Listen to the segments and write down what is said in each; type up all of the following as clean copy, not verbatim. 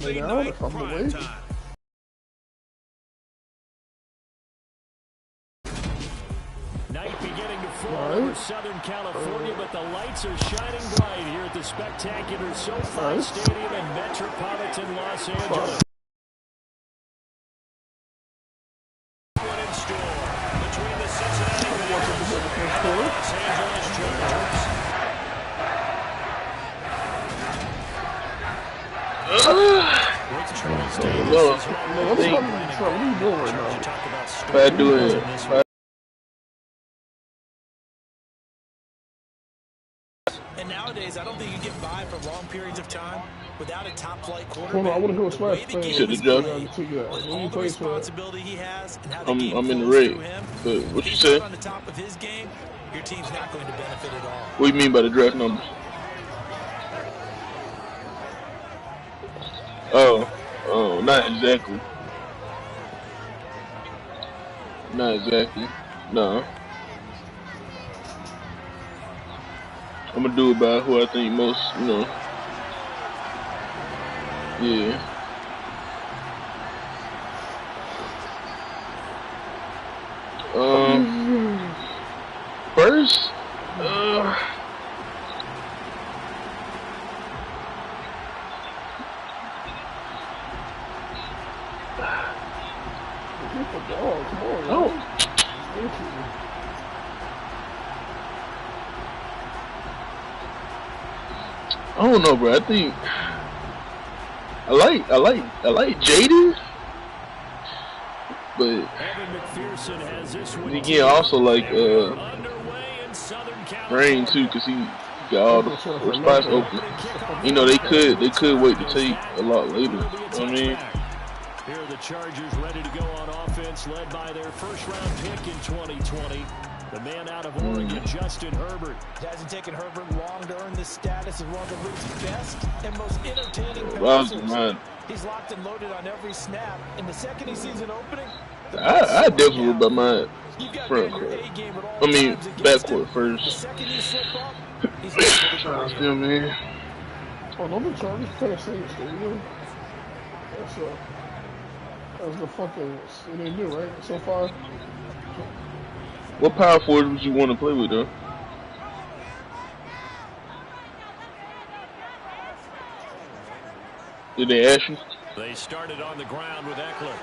Now if I'm awake. Night beginning to fall over Southern California, but the lights are shining bright here at the spectacular SoFi Stadium in metropolitan Los Angeles. One in store between the Cincinnati Bengals and the Los Angeles Chargers. Bad doing. And nowadays, I don't think you get by for long periods of time without a top-flight quarterback. Hold on, I want to go Splash thing. You said the job. All the responsibility he has and how the game I'm in the flows red. through him. But what you If he's say? not on the top of his game, your team's not going to benefit at all. What do you mean by the draft numbers? Oh, not exactly. Not exactly. No. I'm gonna do it by who I think most, Yeah. First, I don't know, bro. I think I like Jaden, but again, I also like Rain too, cause he got all the spots open. You know, they could wait to take a lot later. You know what I mean? Here are the Chargers ready to go on offense, led by their first-round pick in 2020. The man out of Oregon, Justin Herbert. It hasn't taken Herbert long to earn this status as one of the league's best and most entertaining passers. He's locked and loaded on every snap. And the second he sees an opening, I definitely would buy my front court. I mean, backcourt first. the second you slip up, he's Still, man. Oh, no, the Chargers kind of saying stadium. That's the fucking they do, right? So far. What power forward would you want to play with, though? Did they ask you? They started on the ground with Eckler.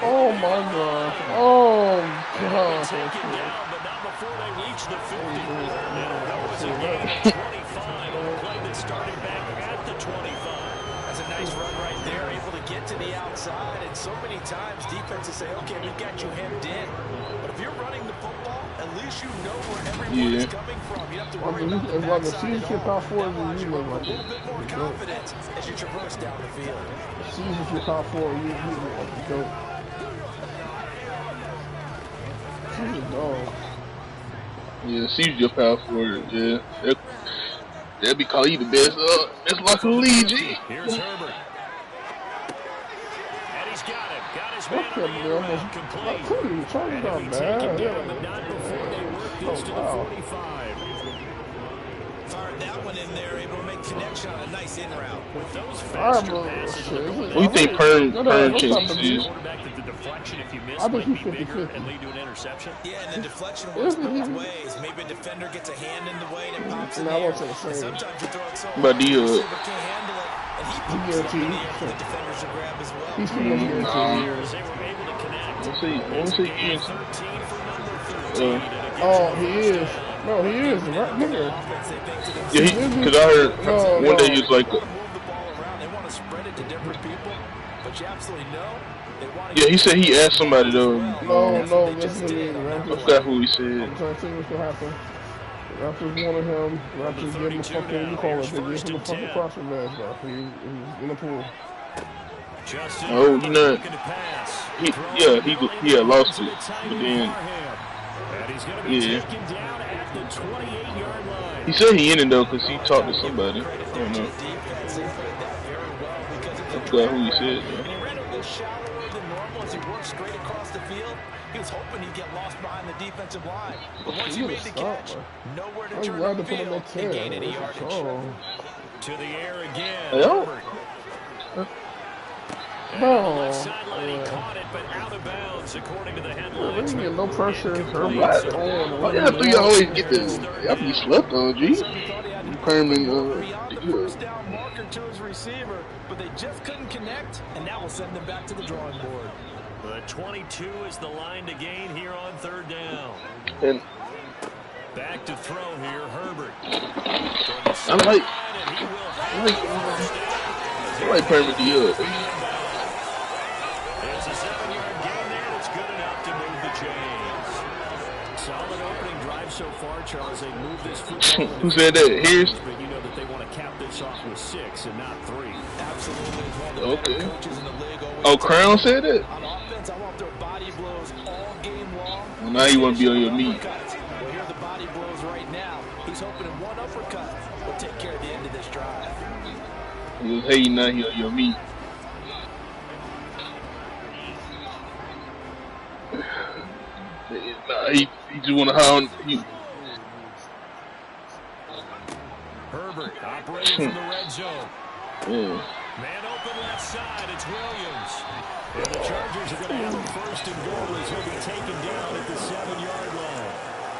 Oh my God! Oh God! Taken down, but not before they reach the 50. And that was a game at 25 on a play that started back at the 25. That's a nice run right there, able to get to the outside. And so many times defenses say, okay, we've got you hemmed in. But if you're running the football, at least you know where everyone is coming from. You have to worry about the backside at all. That you have a little bit more confidence as you traverse down the field. Seems if you're power forward, you like the goat. She's a dog. Yeah, she's your power forward. Yeah, they'll be calling you the best. That's like a lead, G. Here's Herbert. And he's got it. Got his man complete. Chargers not And bad. down, but not before they work this to the 45. Fired that one in there, able to make connection on a nice in route. With those faster passes, What do you think Pern chances is? I think he's 50-50. And lead to an interception. Yeah, and the deflection works both ways. Maybe a defender gets a hand in the way and it pops in the air. And sometimes you throw it so hard, But the receiver can't handle it, and he pops up in the air for the defenders to grab as well. He's guaranteed. They were able to connect. Let's see. 13 for number 13. Oh, he is. No, he is right here. Yeah, because I heard one day he was like, Move the ball around. They want to spread it to different people, but you absolutely know they want to. yeah, he said he asked somebody though. No, listen to me. I forgot who he said. I'm trying to see what's going to happen. Raptors wanted him. Raptors gave him a fucking, what you call it? They gave him a fucking crossing badge though. He's in the pool. Oh, you know, he had lost it, but then, yeah. He said he in it though, cause he talked to somebody. I don't know. I forgot who he said though. And he ran a little shallower than normal as he worked straight across the field. He was hoping he'd get lost behind the defensive line. But once he made the catch, nowhere to turn on the field and gain any yardage. To the air again. Hello? Oh, sideline, he caught it, but out of bounds, according to the headlines. Really, no pressure. Why y'all three always get the? Y'all be slept on, G. Permanent. First down marker to his receiver, but they just couldn't connect, and that will send them back to the drawing board. But 22 is the line to gain here on third down. And back to throw here, Herbert. I like Permanent D up. It's a 7-yard gain there that's good enough to move the chains. Solid opening drive so far, Charles. They move this football. Who said that? Here's. But you know that they want to cap this off with 6 and not 3. Absolutely. Okay. Oh, Crown said it? On offense, I want their body blows all game long. Well, now you want to be on your meat. Well, here are the body blows right now. He's hoping in one uppercut will take care of the end of this drive. He was hating now he on your meat. Nah, he just want to hound you. Herbert operating from the red zone. Yeah. Man open left side, it's Williams. And the Chargers are going to have a first and goal as he'll be taken down at the 7-yard line.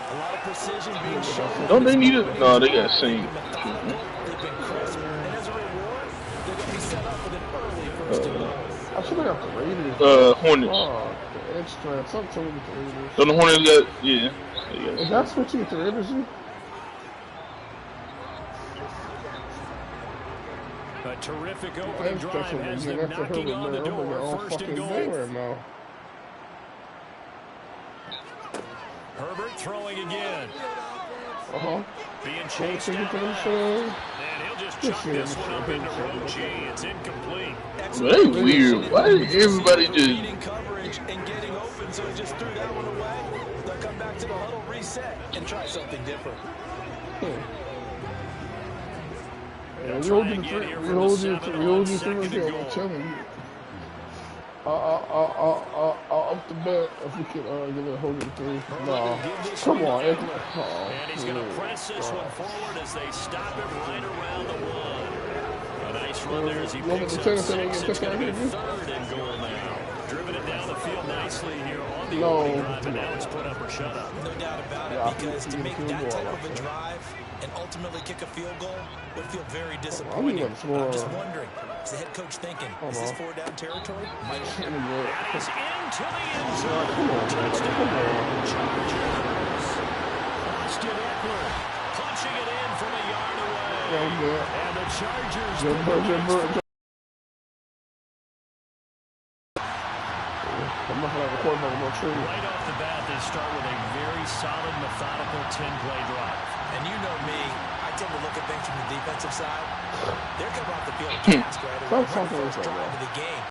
A lot of precision being shown. Don't they need it? No, they got sing. They've been crisp, and as a reward, they're going to be set up with an early first and goal. I should have got the Raiders. Hornets. Oh, the extra. Something told me the Raiders. So the Hornets got, yeah. Is that switching with the Raiders? A terrific opening drive has them knocking on the door. First and goal. Right now. Herbert throwing again. Being chased down. And he'll just chuck this one up into Rochi. It's incomplete. That's weird. Why did everybody just... Beating coverage and getting open, so he just threw that one away. They'll come back to the huddle, reset, and try something different. Yeah, we hold you to I'm telling you. I'll up the bet if we can get a hold of 3. No, come on. And he's going to press this one forward as they stop it right around the 1. A nice run there as he picks up 6. It's going to be 3rd and goal now. Driven it down the field nicely here on the opening drive, and now it's put up or shut up. No doubt about it, because to make that type of a drive and ultimately kick a field goal would feel very disappointing. I'm just wondering, is the head coach thinking, is this 4-down territory? That is into the end zone. Touchdown, Chargers. Austin Eckler punching it in from a yard away. And the Chargers... Right off the bat, they start with a very solid, methodical 10-play drive. And you know me, I tend to look at things from the defensive side. They're coming off the field cast right away. First drive of the game.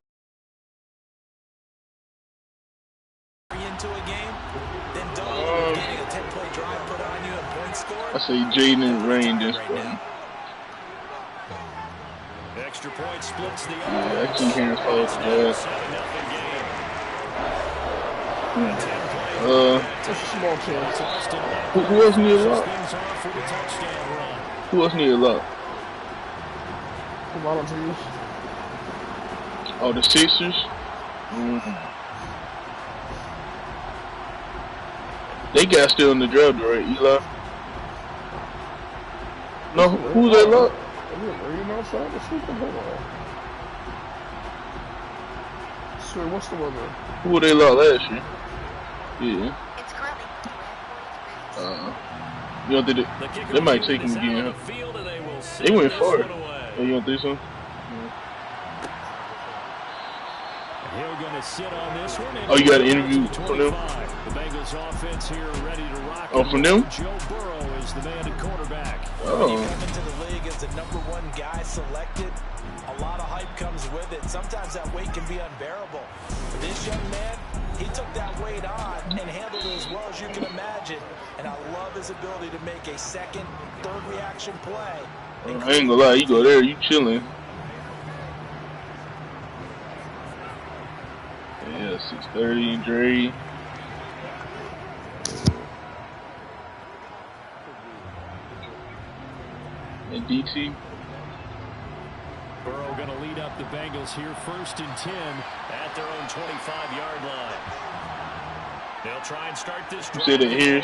Into a game, then double getting a 10-play drive put on you and points scored. I say Jaden Rain this one. Extra point splits the I keep hearing folks. It's a small chance. Who else near a lot? Who else near a lot? The Volunteers. Oh, the Sixers? They got still in the draft, right, Eli? No, who's that lot? Sir, what's the one there? Who were they lot last year? Yeah. You don't think they might take him again? They went far. Oh, you don't think so? Oh, you got an interview from them? The Bengals offense here ready to rock. Oh, from them? Joe Burrow is the man at quarterback. Oh. When you come into the league as the #1 guy selected, a lot of hype comes with it. Sometimes that weight can be unbearable. But this young man, he took that weight on and handled it as well as you can imagine. And I love his ability to make a second, third reaction play. I ain't gonna lie, you go there, you chilling. Yeah, 6:30, Dre. And DT. Burrow going to lead up up the Bengals here 1st and 10 at their own 25-yard line. They'll try and start this drive. See it here.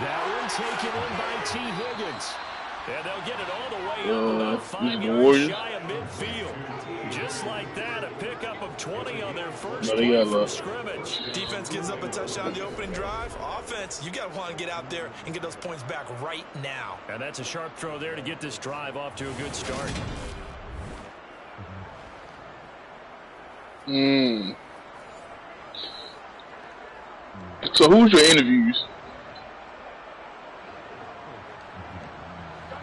That one taken in by T. Higgins. And they'll get it all the way up about 5 yards shy of midfield. Just like that, a pickup of 20 on their first play from scrimmage. Defense gives up a touchdown on the opening drive. Offense, you got to want to get out there and get those points back right now. And that's a sharp throw there to get this drive off to a good start. So who's your interviews?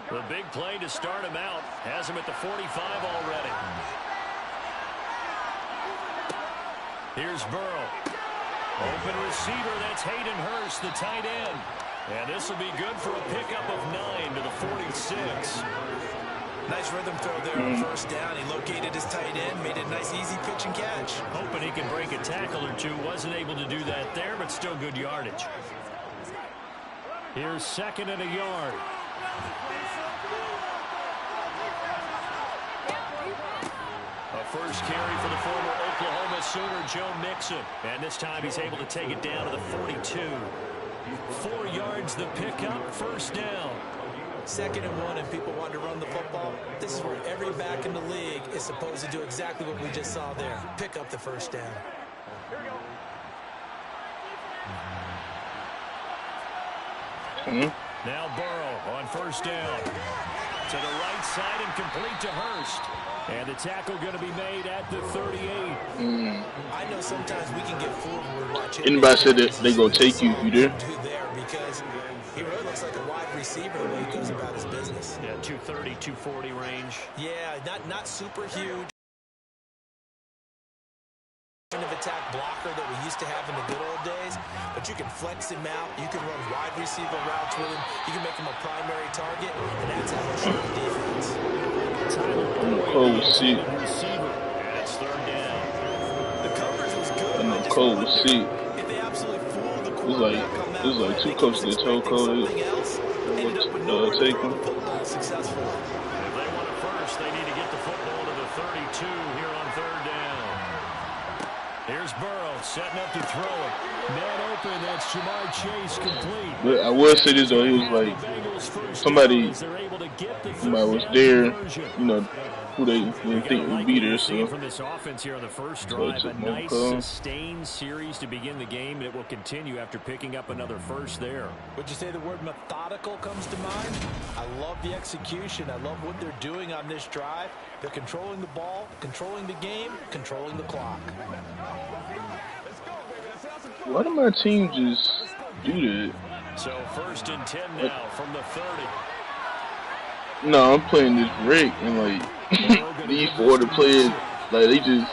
The big play to start him out has him at the 45 already. Here's Burrow. Open receiver, that's Hayden Hurst, the tight end. And this will be good for a pickup of 9 to the 46. Nice rhythm throw there on first down. He located his tight end, made it a nice easy pitch and catch. Hoping he can break a tackle or two. Wasn't able to do that there, but still good yardage. Here's 2nd and a yard. A first carry for the former Oklahoma Sooner, Joe Mixon. And this time he's able to take it down to the 42. 4 yards the pickup, first down. 2nd and 1, and people want to run the football. This is where every back in the league is supposed to do exactly what we just saw there. Pick up the first down. Now Burrow on first down. To the right side and complete to Hurst. And the tackle going to be made at the 38. I know sometimes we can get fooled when we watch it. Anybody said that they gonna take you if you there? Because he really looks like a wide receiver the way he goes about his business. Yeah, 230, 240 range. Yeah, not super huge. Kind of attack blocker that we used to have in the good old days, but you can flex him out. You can run wide receiver routes with him. You can make him a primary target, and that's how you shoot the defense. Cold seat. That's 3rd down. The coverage was good. I know Cole was sick. If they absolutely fooled the It was like 2 coaches that told Cole they would take him. Successful. If they want it first, they need to get the football to the 32 here on 3rd down. Here's Burrow setting up to throw it. Man open, that's Jamar Chase complete. But I will say this though, he was like somebody was there, you know, who they didn't think would be there. So from this offense here on the first drive, a nice sustained series to begin the game, and it will continue after picking up another first there. Would you say the word methodical comes to mind? I love the execution. I love what they're doing on this drive. They're controlling the ball, controlling the game, controlling the clock. Why do my team just do that? So 1st and 10 now from the 30. No, I'm playing this break and like these 4 other players, like they just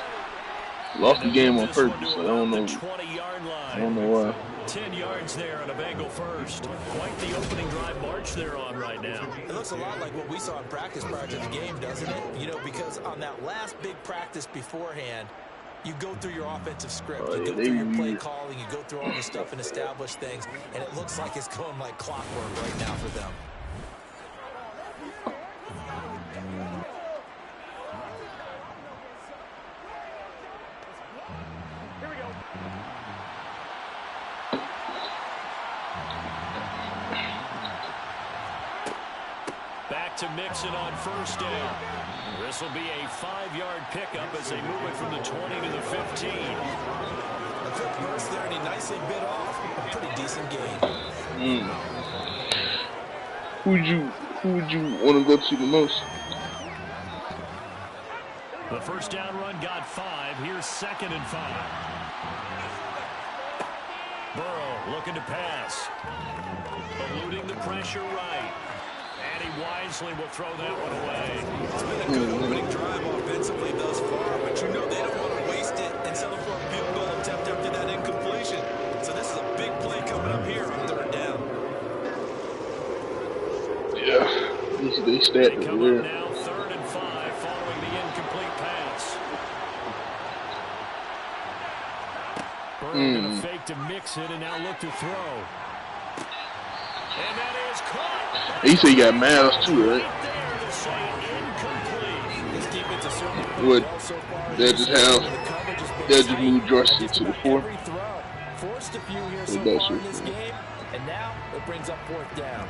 lost the game on purpose. Like, I don't know why. 10 yards there on a Bengal first. Quite the opening drive march they're on right now. It looks a lot like what we saw in practice prior to the game, doesn't it? You know, because on that last big practice beforehand, you go through your offensive script, you go through your play calling, you go through all the stuff and establish things, and it looks like it's going like clockwork right now for them. To Mixon on first down. This will be a 5-yard pickup as they move it from the 20 to the 15. A quick burst there, and he nicely bit off a pretty decent gain. Who would you want to go to the most? The first down run got 5. Here's 2nd and 5. Burrow looking to pass. Eluding the pressure right. And he wisely will throw that one away. It's been a good opening drive offensively thus far, but you know they don't want to waste it and settle for a field goal attempt after that incompletion. So this is a big play coming up here on 3rd down. Yeah, they stacked it come there. Up now 3rd and 5 following the incomplete pass. Burrow going to fake to Mixon and now look to throw. And that is caught. He said he got miles too, right? He's keeping What? They'll just move Drusty to the 4. Forced a few here so far in this game, and now it brings up 4th down.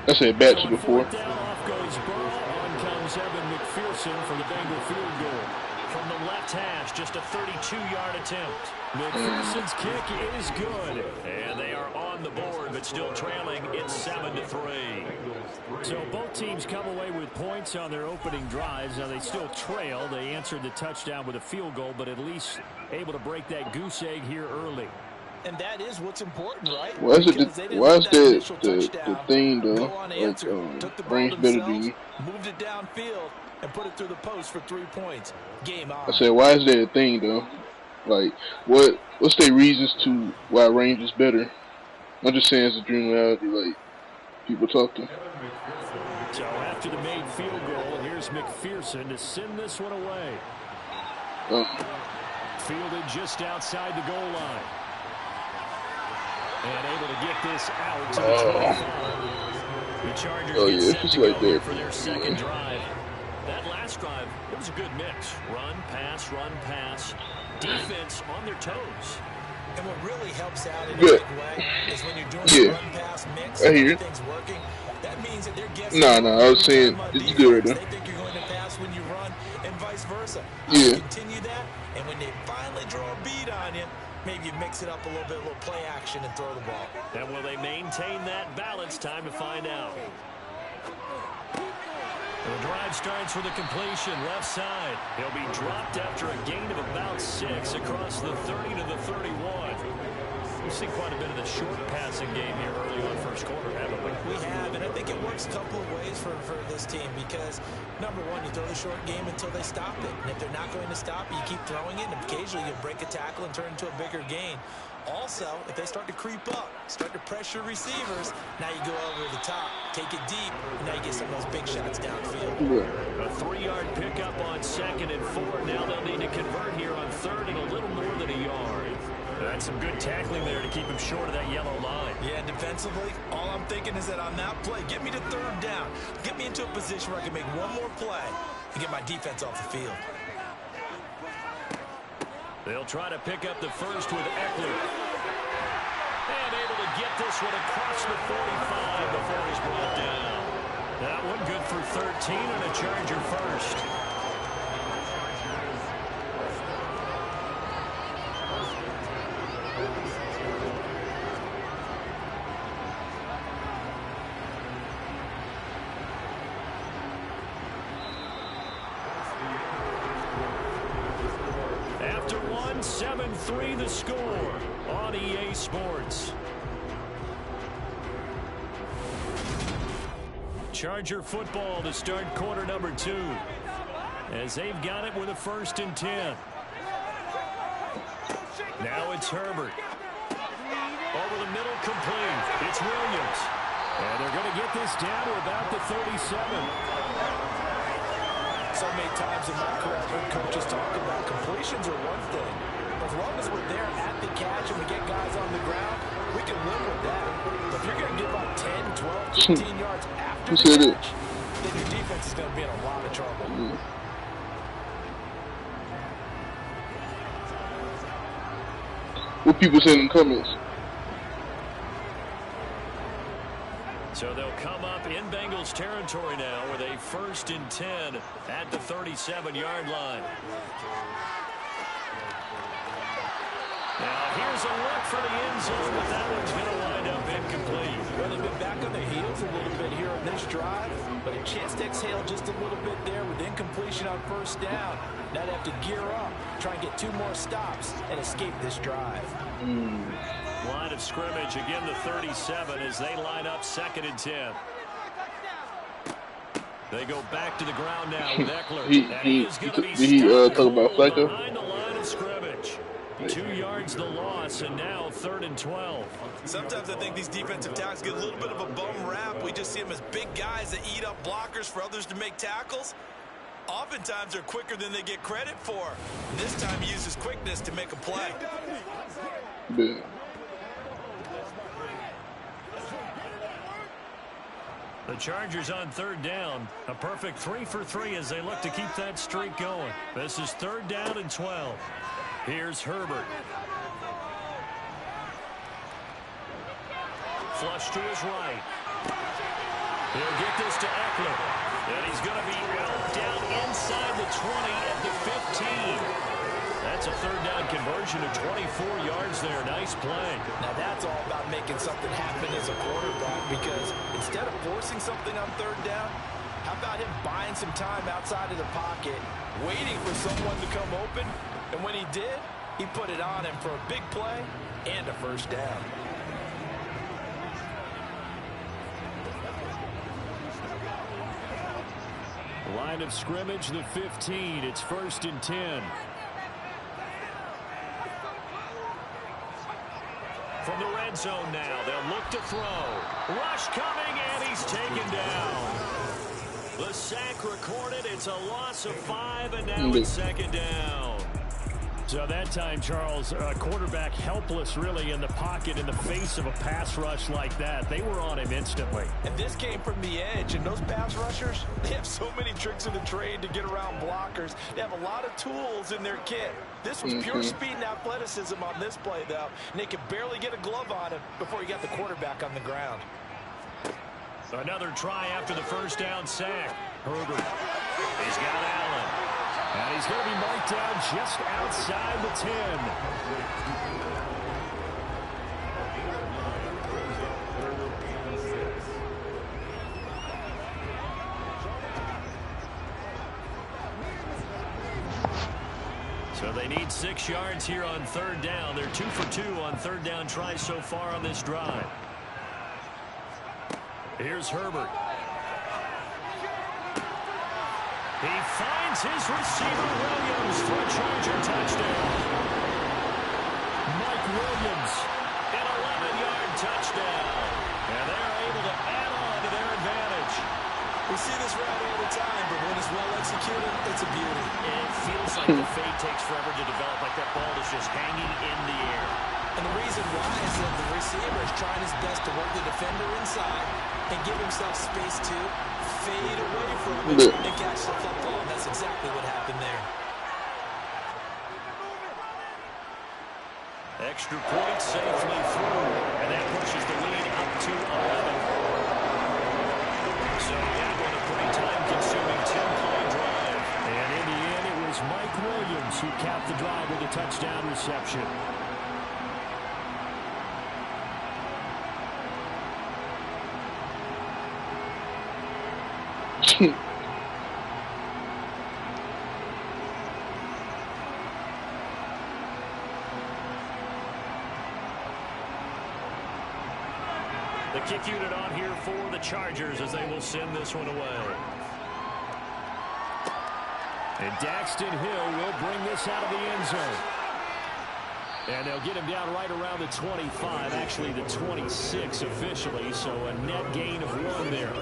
I said back to the 4. Down off goes Burrow. On comes Evan McPherson for the Bengal field goal. From the left hash, just a 32-yard attempt. McPherson's kick is good. And they are on the board, but still trailing. It's 7-3. So both teams come away with points on their opening drives. Now they still trail. They answered the touchdown with a field goal, but at least able to break that goose egg here early. And that is what's important, right? Why is the thing though? Like, Brains better than you. Moved it downfield and put it through the post for 3 points. Game on. I said, why is that a thing though? Like, what's their reasons to why range is better? I'm just saying it's a dream reality, like people talking. So after the made field goal, here's McPherson to send this one away. Fielded just outside the goal line. And able to get this out to the 25. The Chargers get set to go here for their second drive. That last drive, it was a good mix. Run, pass. Defense on their toes. And what really helps out in a big way is when you're doing a run-pass mix and everything's working. That means that they're guessing. No, I was saying it's good right now. They think you're going to pass when you run and vice versa. Yeah. Continue that, and when they finally draw a beat on you, maybe you mix it up a little bit, a little play action, and throw the ball. And will they maintain that balance? Time to find out. The drive starts with a completion left side. He'll be dropped after a gain of about 6 across the 30 to the 31. We've seen quite a bit of the short passing game here early on first quarter, haven't we? We have, and I think it works a couple of ways for this team because, number one, you throw the short game until they stop it. And if they're not going to stop it, you keep throwing it, and occasionally you break a tackle and turn it into a bigger gain. Also, if they start to creep up, start to pressure receivers, now you go over the top, take it deep, and now you get some of those big shots downfield. A 3-yard pickup on 2nd and 4. Now they'll need to convert here on 3rd and a little more than a yard. That's some good tackling there to keep him short of that yellow line. Yeah, defensively, all I'm thinking is that on that play, get me to 3rd down. Get me into a position where I can make one more play and get my defense off the field. They'll try to pick up the first with Eckler. And able to get this one across the 45 before he's brought down. That one good for 13 and a Charger first. After 7-3 the score on EA Sports. Charger football to start quarter number 2. As they've got it with a 1st and 10. Now it's Herbert. Over the middle, complete. It's Williams. And they're going to get this down to about the 37. So many times in my career, I've heard coaches talk about completions are one thing. But as long as we're there at the catch and we get guys on the ground, we can live with that. But if you're going to give up 10, 12, 15 yards after the catch, then your defense is going to be in a lot of trouble. What people say in the comments? So they'll come up in Bengals territory now with a 1st and 10 at the 37-yard line. Now here's a look for the end zone, but that one's going to wind up incomplete. Well, they've been back on their heels a little bit here on this drive, but a chance to exhale just a little bit there with incompletion on 1st down. Now they have to gear up, try and get 2 more stops, and escape this drive. Line of scrimmage, again the 37 as they line up 2nd and 10. They go back to the ground now with Eckler. He talk about Flacco? Behind the line of scrimmage. 2 yards the loss, and now 3rd and 12. Sometimes I think these defensive tackles get a little bit of a bum rap. We just see them as big guys that eat up blockers for others to make tackles. Oftentimes they're quicker than they get credit for. And this time he uses quickness to make a play. Yeah. The Chargers on third down. A perfect 3 for 3 as they look to keep that streak going. This is 3rd down and 12. Here's Herbert. Flush to his right. He'll get this to Eckler. And he's going to be out down inside the 20 at the 15. That's a 3rd down conversion of 24 yards there. Nice play. Now that's all about making something happen as a quarterback, because instead of forcing something on 3rd down, how about him buying some time outside of the pocket, waiting for someone to come open, and when he did, he put it on him for a big play and a 1st down. Line of scrimmage, the 15. It's 1st and 10. From the red zone now, they'll look to throw. Rush coming, and he's taken down. The sack recorded. It's a loss of 5, and now it's 2nd down. So that time, Charles, quarterback helpless really in the pocket in the face of a pass rush like that. They were on him instantly. And this came from the edge, and those pass rushers, they have so many tricks of the trade to get around blockers. They have a lot of tools in their kit. This was pure speed and athleticism on this play, though, and they could barely get a glove on him before he got the quarterback on the ground. Another try after the 1st down sack. Herbert. He's got Allen. And he's going to be marked down just outside the 10. So they need 6 yards here on 3rd down. They're 2 for 2 on 3rd down tries so far on this drive. Here's Herbert. He finds his receiver, Williams, for a Charger touchdown. Mike Williams, an 11-yard touchdown. And they're able to add on to their advantage. We see this route all the time, but when it's well executed, it's a beauty. It feels like the fade takes forever to develop, like that ball is just hanging in the air. And the reason why is that the receiver is trying his best to work the defender inside and give himself space to fade away from it and catch the football. And that's exactly what happened there. Extra point safely through, and that pushes the lead up to 11. So yeah, with a pretty time-consuming 10-play drive. And in the end, it was Mike Williams who capped the drive with a touchdown reception. The kick unit on here for the Chargers as they will send this one away. And Daxton Hill will bring this out of the end zone. And they'll get him down right around the 25, actually the 26 officially, so a net gain of 1 there.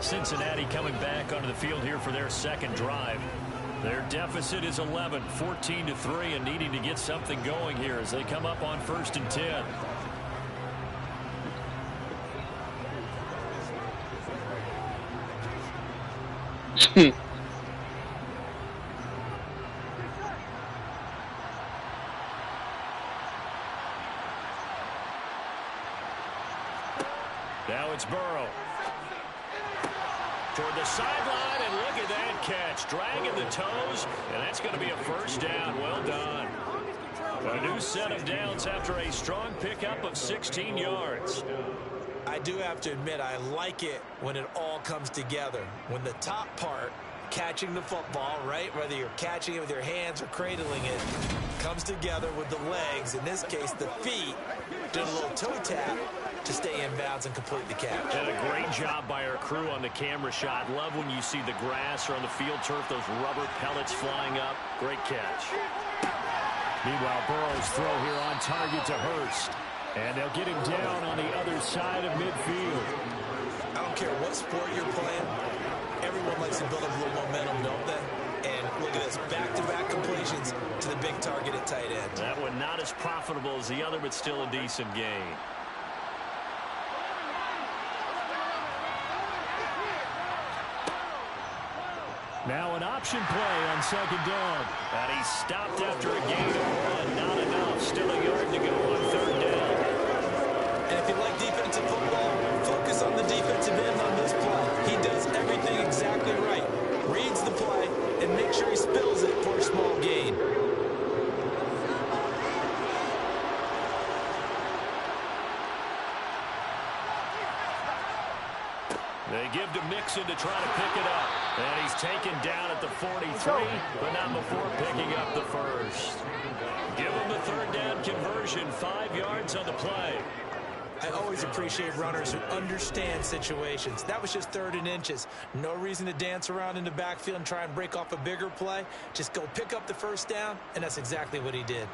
Cincinnati coming back onto the field here for their 2nd drive. Their deficit is 11, 14-3, and needing to get something going here as they come up on 1st and 10. Now it's Burrow. Toward the sideline, and look at that catch. Dragging the toes, and that's going to be a 1st down. Well done. A new set of downs after a strong pickup of 16 yards. I do have to admit, I like it when it all comes together. When the top part, catching the football, right, whether you're catching it with your hands or cradling it, comes together with the legs, in this case the feet, doing a little toe tap to stay in bounds and complete the catch. And a great job by our crew on the camera shot. Love when you see the grass or on the field turf, those rubber pellets flying up. Great catch. Meanwhile, Burrow's throw here on target to Hurst. And they'll get him down on the other side of midfield. I don't care what sport you're playing. Everyone likes to build up a little momentum, don't they? And look at this, back-to-back completions to the big target at tight end. That one not as profitable as the other, but still a decent gain. Now an option play on second down. And he stopped after a gain of 1. Not enough. Still a yard to go on third down. And if you like defensive football, focus on the defensive end on this play. He does everything exactly right. Reads the play and makes sure he spills it for a small gain. They give to Mixon to try to pick it up. And he's taken down at the 43, but not before picking up the first. Give him the third down conversion, 5 yards on the play. I always appreciate runners who understand situations. That was just 3rd and inches. No reason to dance around in the backfield and try and break off a bigger play. Just go pick up the first down, and that's exactly what he did.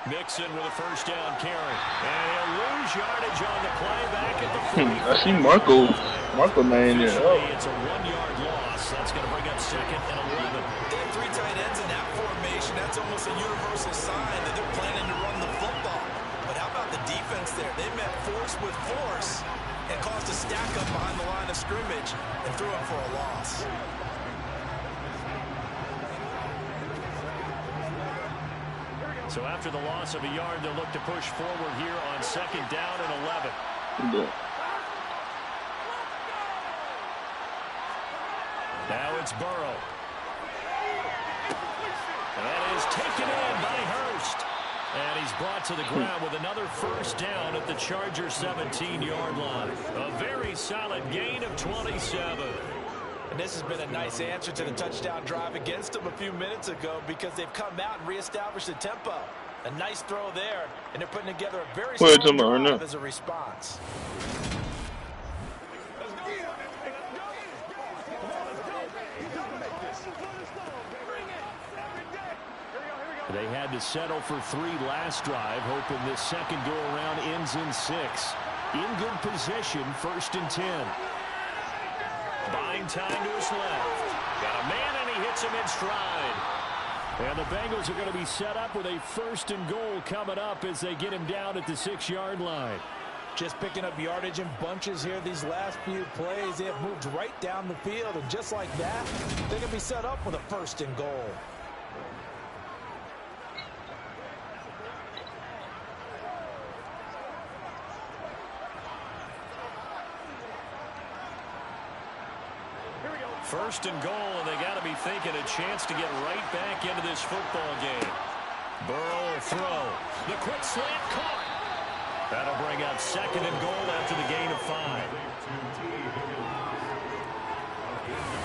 Mixon with a first down carry. And he'll lose yardage on the play back at the 40. I see Marco man there. It's a 1-yard loss. That's going to bring up 2nd and 11. They have 3 tight ends in that formation. That's almost a universal sign that they're planning to run the football. But how about the defense there? They met force with force and caused a stack up behind the line of scrimmage and threw up for a loss. So after the loss of a yard, they'll look to push forward here on 2nd down and 11. Yeah. Now it's Burrow. That is taken in by Hurst. And he's brought to the ground with another first down at the Charger 17-yard line. A very solid gain of 27. And this has been a nice answer to the touchdown drive against them a few minutes ago because they've come out and reestablished the tempo. A nice throw there, and they're putting together a very strong drive as a response. They had to settle for 3 last drive, hoping this second go-around ends in 6. In good position, 1st and 10. Buying time to his left. Got a man, and he hits him in stride. And the Bengals are going to be set up with a 1st and goal coming up as they get him down at the 6-yard line. Just picking up yardage in bunches here these last few plays. They have moved right down the field, and just like that, they're going to be set up with a 1st and goal. First and goal, and they got to be thinking a chance to get right back into this football game. Burrow will throw. The quick slant caught. That'll bring up 2nd and goal after the gain of 5.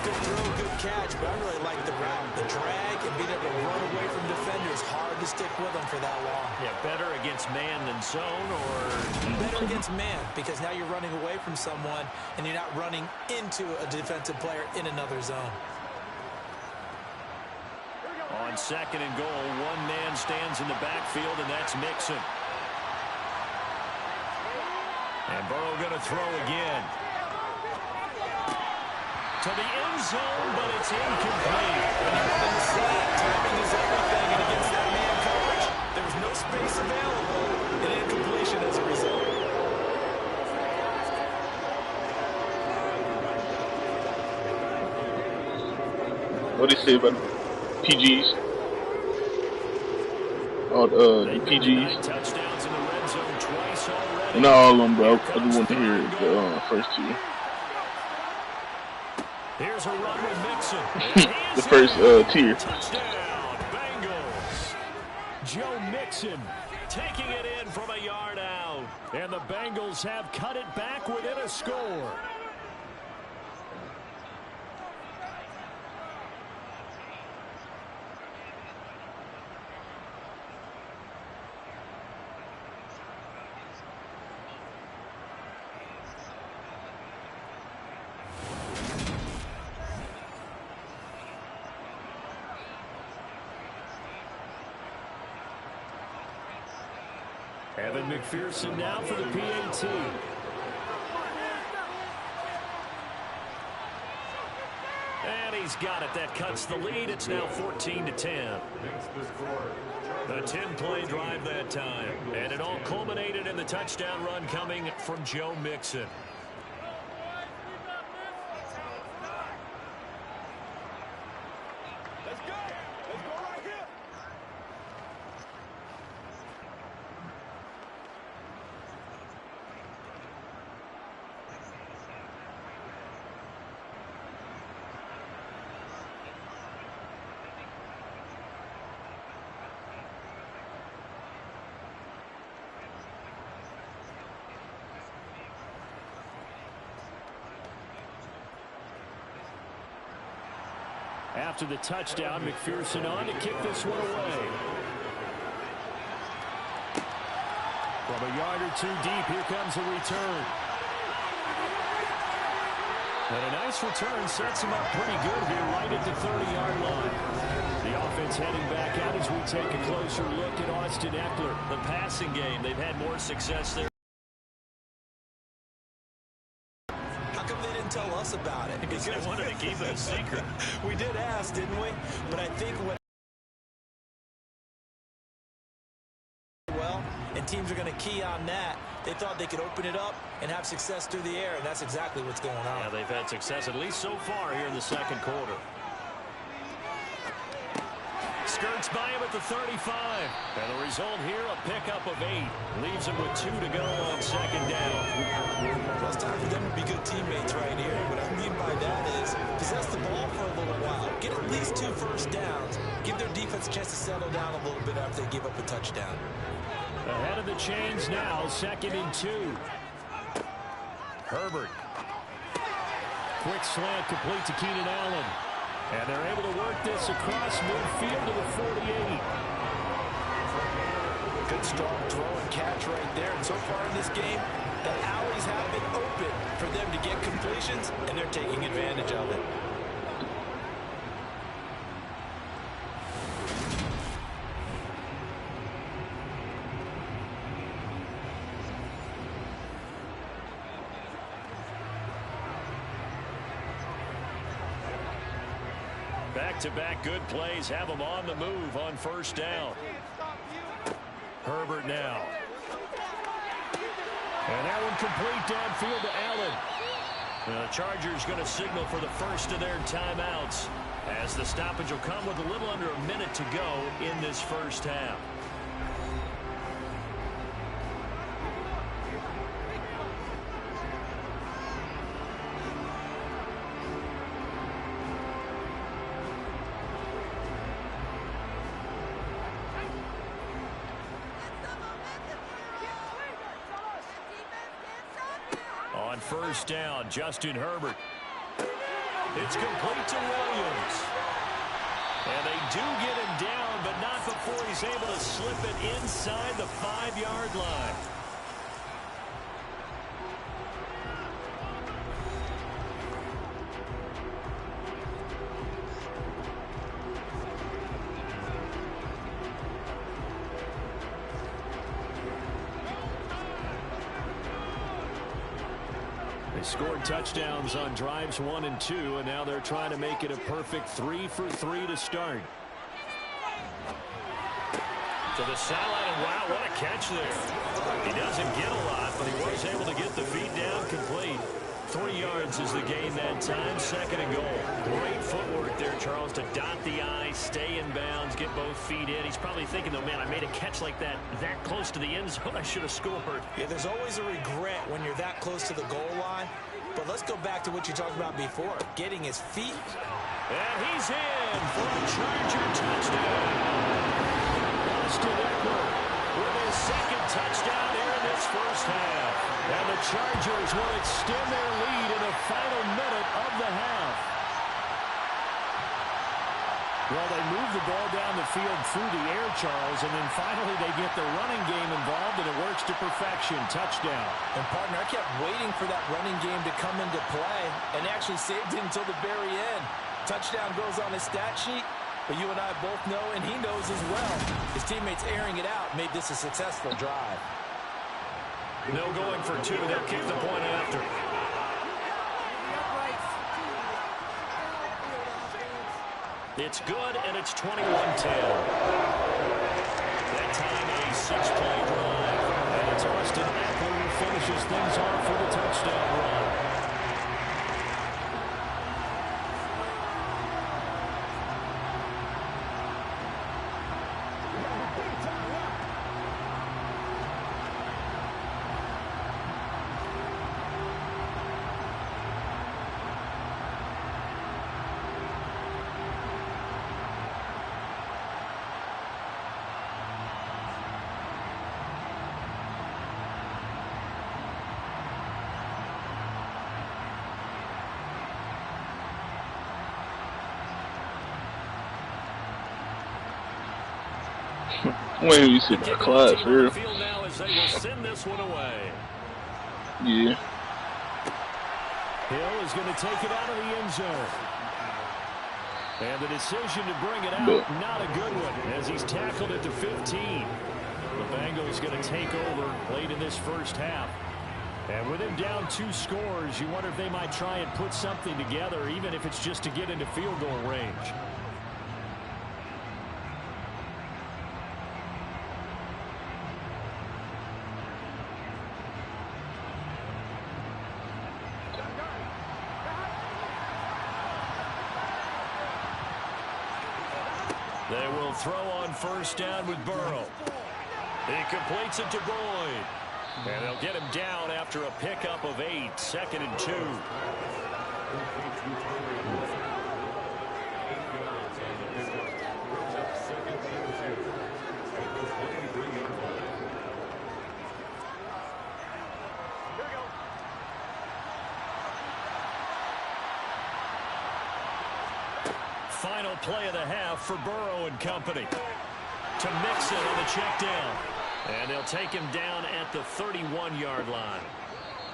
Good throw, good catch, but I really like the route. The drag and being able to run away from defenders. Hard to stick with them for that long. Yeah, better against man than zone, or? Better against man, because now you're running away from someone and you're not running into a defensive player in another zone. On 2nd and goal, 1 man stands in the backfield, and that's Mixon. And Burrow going to throw again. To the end zone, but it's incomplete. When you're running the slant, timing is everything, and against that man coverage, there was no space available, and incompletion as a result. What do you say about PGs? Oh, the PGs. Touchdowns in the red zone twice already. Not all of them, bro. I just want to hear the first 2. Here's a run with Mixon. The first tier. Touchdown, Bengals. Joe Mixon taking it in from a yard out. And the Bengals have cut it back within a score. Evan McPherson now for the PAT. And he's got it. That cuts the lead. It's now 14-10. A 10-play drive that time. And it all culminated in the touchdown run coming from Joe Mixon. After the touchdown, McPherson on to kick this one away. From a yard or two deep, here comes a return. And a nice return sets him up pretty good here right at the 30-yard line. The offense heading back out as we take a closer look at Austin Ekeler. The passing game, they've had more success there. Tell us about it because they wanted to keep it a secret. We did ask, didn't we? But I think when and teams are going to key on that, they thought they could open it up and have success through the air, and that's exactly what's going on. Yeah, they've had success at least so far here in the second quarter. Skirts by him at the 35. And the result here, a pickup of 8. Leaves him with 2 to go on second down. Well, it's time for them to be good teammates right here. What I mean by that is possess the ball for a little while. Get at least 2 first downs. Give their defense a chance to settle down a little bit after they give up a touchdown. Ahead of the chains now, 2nd and 2. Herbert. Quick slant complete to Keenan Allen. And they're able to work this across midfield to the 48. Good strong throw and catch right there. And so far in this game, the alleys have been open for them to get completions, and they're taking advantage of it. Back-to-back good plays have them on the move on first down. Herbert now. And that one complete downfield to Allen. The Chargers going to signal for the first of their timeouts as the stoppage will come with a little under a minute to go in this first half. On first down, Justin Herbert. It's complete to Williams. And they do get him down, but not before he's able to slip it inside the 5-yard line. Scored touchdowns on drives 1 and 2, and now they're trying to make it a perfect 3 for 3 to start. To the sideline, and wow, what a catch there. He doesn't get a lot, but he was able to get the feet down complete. 3 yards is the gain that time, 2nd and goal. Great footwork there, Charles, to dot the I, stay in bounds, get both feet in. He's probably thinking, though, man, I made a catch like that close to the end zone. I should have scored. Yeah, there's always a regret when you're that close to the goal line. But let's go back to what you talked about before, getting his feet. And he's in for a Charger touchdown. Austin Ekeler with his 2nd touchdown here in this first half. And the Chargers will extend their lead in the final minute of the half. Well, they move the ball down the field through the air, Charles, and then finally they get the running game involved, and it works to perfection. Touchdown. And, partner, I kept waiting for that running game to come into play and actually saved it until the very end. Touchdown goes on his stat sheet, but you and I both know, and he knows as well, his teammates airing it out made this a successful drive. No going for 2. They'll kick the point after. It's good, and it's 21-10. That time a 6-play drive. And it's Austin Eckler who finishes things off with a touchdown run. When you see my class here. Now as they will send this one away. Yeah. Hill is going to take it out of the end zone. And the decision to bring it out, not a good one, as he's tackled at the 15. The Bengals going to take over late in this first half. And with him down 2 scores, you wonder if they might try and put something together, even if it's just to get into field goal range. They will throw on first down with Burrow. He completes it to Boyd. And they'll get him down after a pickup of 8, 2nd and 2. Final play of the half for Burrow and company. To Mixon on the check down. And they'll take him down at the 31-yard line.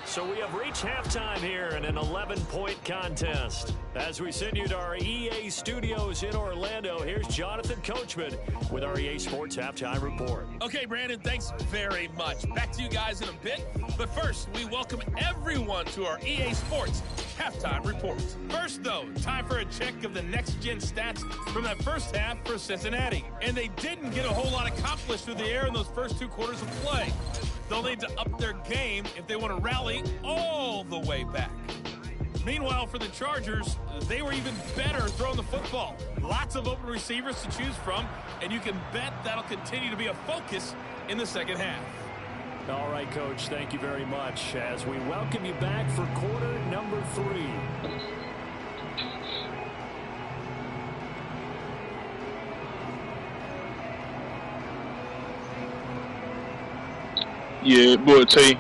So we have reached halftime here in an 11-point contest. As we send you to our EA studios in Orlando, here's Jonathan Coachman with our EA Sports Halftime Report. Okay, Brandon, thanks very much. Back to you guys in a bit. But first, we welcome everyone to our EA Sports Halftime Report. First, though, time for a check of the next-gen stats from that first half for Cincinnati. And they didn't get a whole lot accomplished through the air in those first 2 quarters of play. They'll need to up their game if they want to rally all the way back. Meanwhile, for the Chargers, they were even better throwing the football. Lots of open receivers to choose from, and you can bet that'll continue to be a focus in the second half. All right, Coach, thank you very much as we welcome you back for quarter number 3. Yeah, boy, T.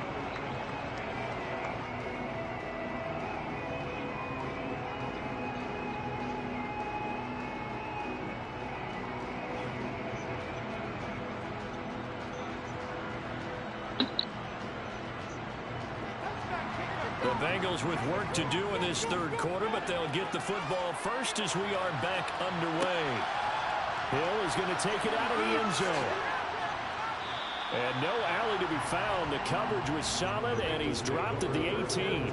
The Bengals with work to do in this third quarter, but they'll get the football first as we are back underway. Hill is going to take it out of the end zone. And no alley to be found. The coverage was solid, and he's dropped at the 18.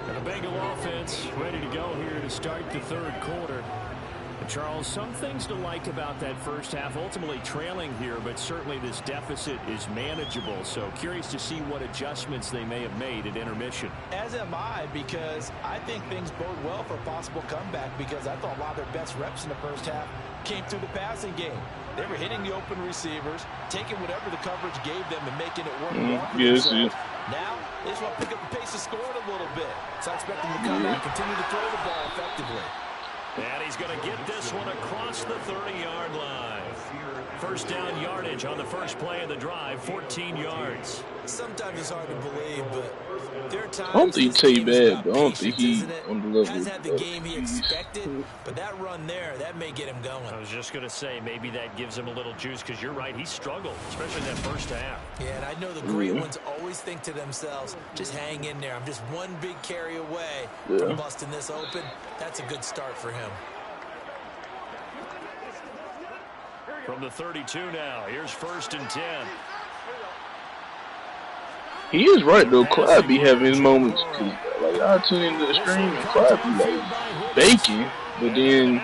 And the Bengal offense ready to go here to start the third quarter. And Charles, some things to like about that first half. Ultimately trailing here, but certainly this deficit is manageable. So curious to see what adjustments they may have made at intermission. As am I, because I think things bode well for a possible comeback, because I thought a lot of their best reps in the first half came through the passing game. They were hitting the open receivers, taking whatever the coverage gave them and making it work. Yes. Now, they just want to pick up the pace of scoring a little bit. So I expect them to come back, continue to throw the ball effectively. And he's going to get this one across the 30-yard line. First down yardage on the first play of the drive, 14 yards. Sometimes it's hard to believe, but there are times. I don't think Tay bad, but I don't think he on the level. Hasn't had the game he expected, but that run there, that may get him going. I was just going to say, maybe that gives him a little juice, because you're right, he struggled, especially in that first half. Yeah, and I know the great ones always think to themselves, just hang in there. I'm just one big carry away from busting this open. That's a good start for him. From the 32 now, here's 1st and 10. He is right though. Clyde be having his moments. Like I tune into the stream and Clyde be like baking. But then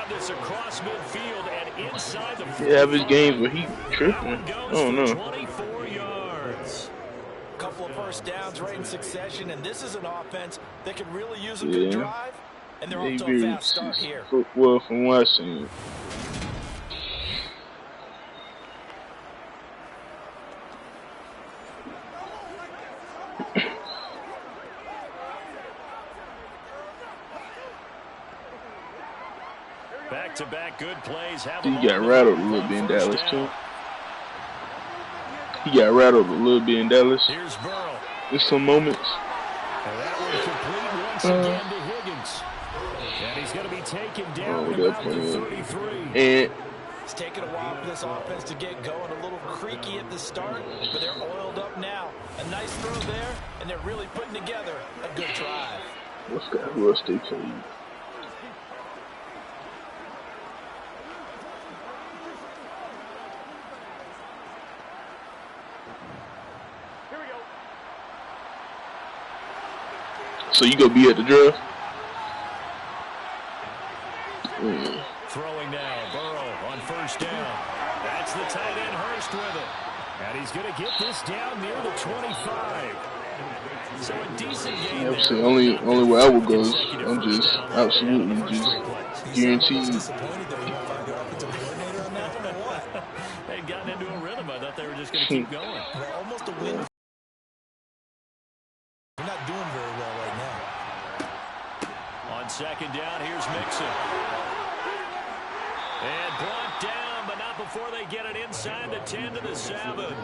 he have his games where he tripping. I don't know. 24 yards. Couple of first downs right in succession, and this is an offense that could really use a good drive. And they're off to a fast start here. Well, from what I've seen. Back-to-back good plays. He got rattled a little bit in Dallas, too. He got rattled a little bit in Dallas. Here's Burrow. In some moments. And that one complete once again to Higgins. And he's going to be taken down at about the 33. And it's taken a while for this offense to get going. A little creaky at the start, but they're oiled up now. A nice throw there, and they're really putting together a good drive. what's that? Who else they played? So you gonna be at the draft? Throwing now, Burrow on first down. That's the tight end Hurst with it. And he's gonna get this down near the 25. So a decent game. Yeah, so only where I would go is I'm just absolutely just guaranteed. They'd gotten into a rhythm. I thought they were just gonna keep going. Well, almost a win. They're not doing very well right now. On second down, here's Mixon. And brought down, but not before they get it inside the 10 to the 7.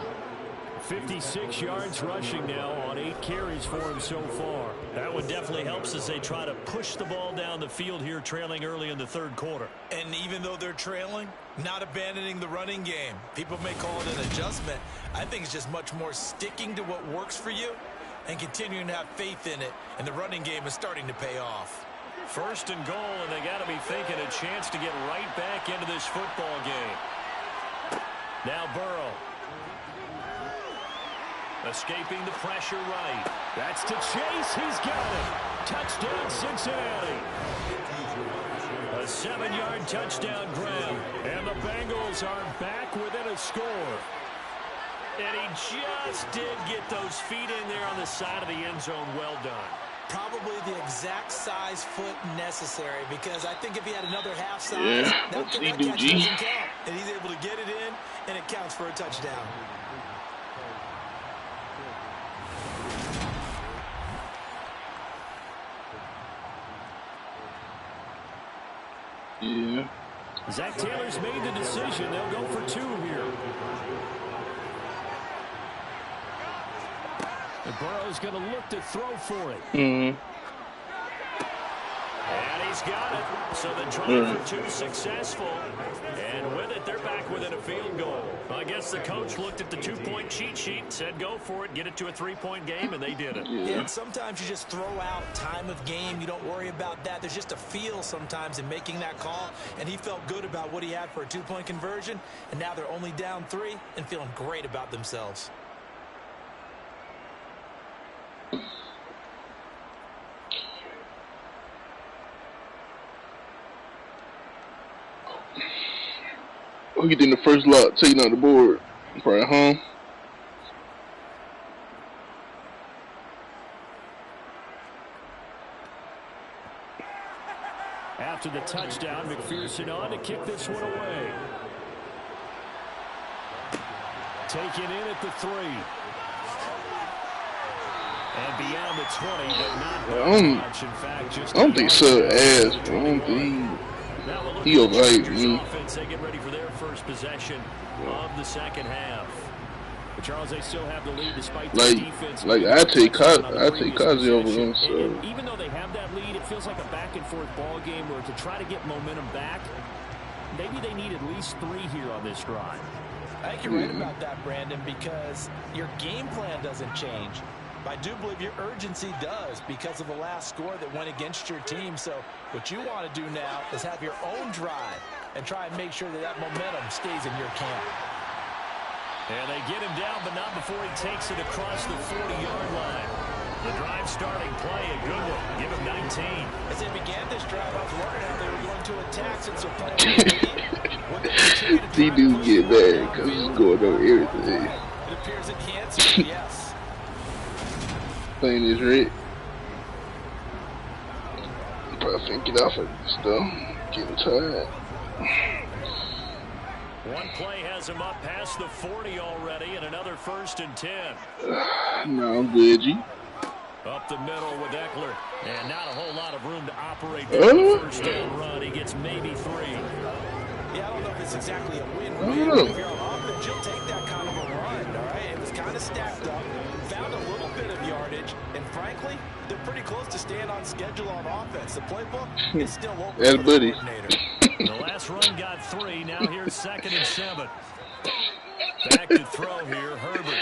56 yards rushing now on 8 carries for him so far. That one definitely helps as they try to push the ball down the field here, trailing early in the third quarter. And even though they're trailing, not abandoning the running game. People may call it an adjustment. I think it's just much more sticking to what works for you and continuing to have faith in it. And the running game is starting to pay off. First and goal, and they got to be thinking a chance to get right back into this football game. Now Burrow. Escaping the pressure right. That's to Chase. He's got it. Touchdown, Cincinnati. A 7-yard touchdown grab. And the Bengals are back within a score. And he just did get those feet in there on the side of the end zone. Well done. Probably the exact size foot necessary, because I think if he had another half size, that catch doesn't count. And he's able to get it in, and it counts for a touchdown. Yeah. Zach Taylor's made the decision. They'll go for 2 here. And Burrow's going to look to throw for it. And he's got it. So the drive for 2 successful. And with it, they're back within a field goal. I guess the coach looked at the 2-point cheat sheet, said go for it, get it to a 3-point game, and they did it. Yeah, and sometimes you just throw out time of game. You don't worry about that. There's just a feel sometimes in making that call. And he felt good about what he had for a 2-point conversion. And now they're only down 3 and feeling great about themselves. Who get in the first lot, taking out the board? Probably home. After the touchdown, McPherson on to kick this one away. Taken in at the 3. And beyond the 20, but not much. In fact, just I don't think so ass, bro. I don't think he overhyped me. They get ready for their first possession of the second half. But Charles, they still have the lead despite the defense. I take Kazi over them. So. Even though they have that lead, it feels like a back-and-forth ball game where to try to get momentum back, maybe they need at least 3 here on this drive. I think you're right about that, Brandon, because your game plan doesn't change. I do believe your urgency does because of the last score that went against your team. So what you want to do now is have your own drive and try and make sure that that momentum stays in your camp. And they get him down, but not before he takes it across the 40-yard line. The drive starting play, a good one. Give him 19. As they began this drive, I was wondering how they were going to attacks and so far in the lead. What they continue to He try do to push get it mad because he's downfield. going over everything. It appears it can't, so yes. Playing his red. Probably finna get off of this though. Getting tired. One play has him up past the 40 already, and another 1st and 10. No, I'm good, G. Up the middle with Eckler, and not a whole lot of room to operate there. The first down run, he gets maybe 3. Yeah, I don't know if it's exactly a win-win, but if you're on offense, you'll take that kind of a run, all right? It was kind of stacked up, found a little bit of yardage, and frankly, they're pretty close to staying on schedule on offense. The playbook is still open for the buddy. coordinator. The last run got 3. Now here's 2nd and 7. Back to throw here, Herbert.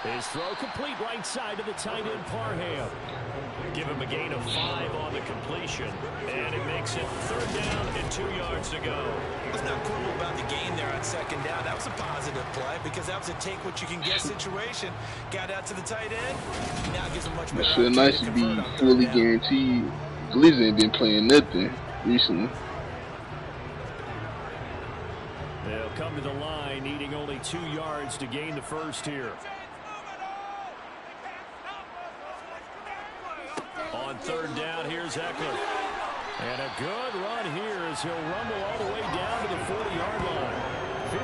His throw complete right side to the tight end, Parham. Give him a gain of 5 on the completion. And it makes it 3rd down and 2 yards to go. What's not cool about the gain there on 2nd down? That was a positive play because that was a take-what-you-can-get situation. Got out to the tight end. Now gives him much better. It feel nice to be fully guaranteed. Glizzy ain't been playing nothing recently. They'll come to the line, needing only 2 yards to gain the first here. On 3rd down, here's Eckler. And a good run here as he'll rumble all the way down to the 40-yard line.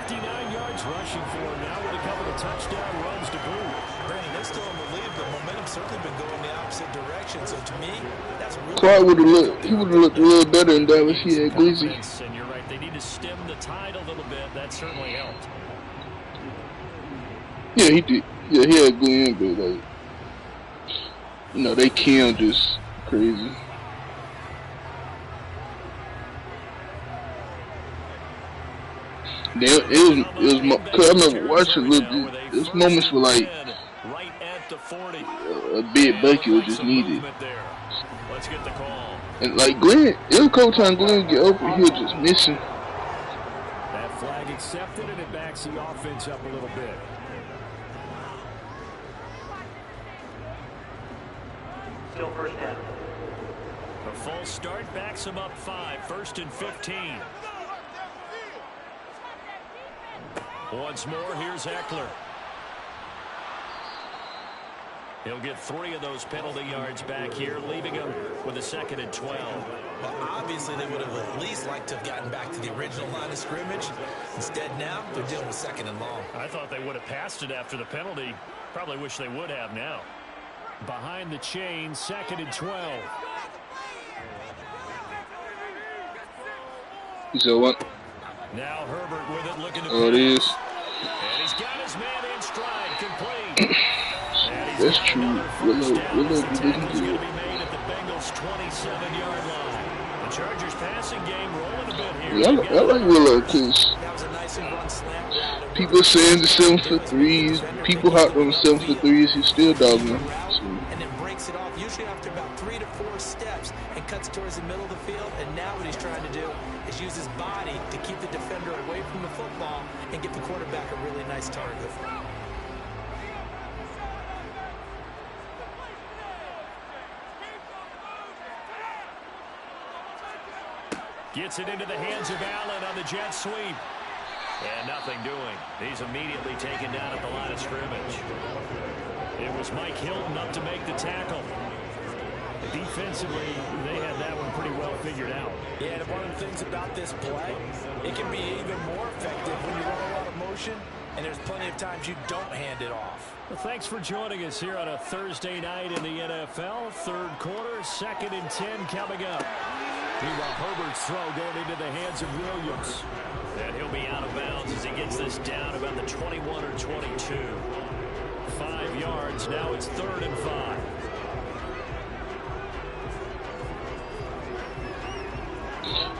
59 yards rushing for him now with a couple of touchdown runs to boot. Brandon, they're still in the lead, but momentum's certainly been going the opposite direction. So to me, that's really... Clark would have looked a little better in Dallas. He had Glizzy. And you're right, they need to stem the tide a little bit. That certainly helped. Yeah, he did. Yeah, he had Glenn, but like, you know, they Cam just crazy. It was cause I remember watching a little bit. There's moments where like a big bucket was just needed. Let's get the call. And like Glenn, every couple times Glenn get open, he was just missing. That flag accepted, and it backs the offense up a little bit. Still 1st down. A false start backs him up 5. 1st and 15. Once more, here's Eckler. He'll get 3 of those penalty yards back here, leaving him with a 2nd and 12. Well, obviously, they would have at least liked to have gotten back to the original line of scrimmage. Instead, now, they're dealing with 2nd and long. I thought they would have passed it after the penalty. Probably wish they would have now. Behind the chain, 2nd and 12. So what? Now Herbert with it, looking to Oh, it is. and he's got his man in stride, complete. That's true. Willow be looking Tackle's good. going to be made at the Bengals' 27-yard line. The Chargers passing game rolling a bit here. Yeah, I like Willow because That was a nice and run slant route. people saying the 7 for 3s, people hopped on the 7 for 3s, he's still dogging them. So. And then breaks it off, usually after about 3 to 4 steps, and cuts towards the middle of the field. And now what he's trying to do is use his body to keep the defender away from the football and give the quarterback a really nice target. Gets it into the hands of Allen on the jet sweep. And nothing doing. He's immediately taken down at the line of scrimmage. It was Mike Hilton up to make the tackle. Defensively, they had that one pretty well figured out. Yeah, and one of the things about this play, it can be even more effective when you run a lot of motion, and there's plenty of times you don't hand it off. Well, thanks for joining us here on a Thursday night in the NFL. 3rd quarter, 2nd and 10 coming up. Meanwhile, Herbert's throw going into the hands of Williams. And he'll be out of bounds as he gets this down about the 21 or 22. 5 yards, now it's 3rd and 5.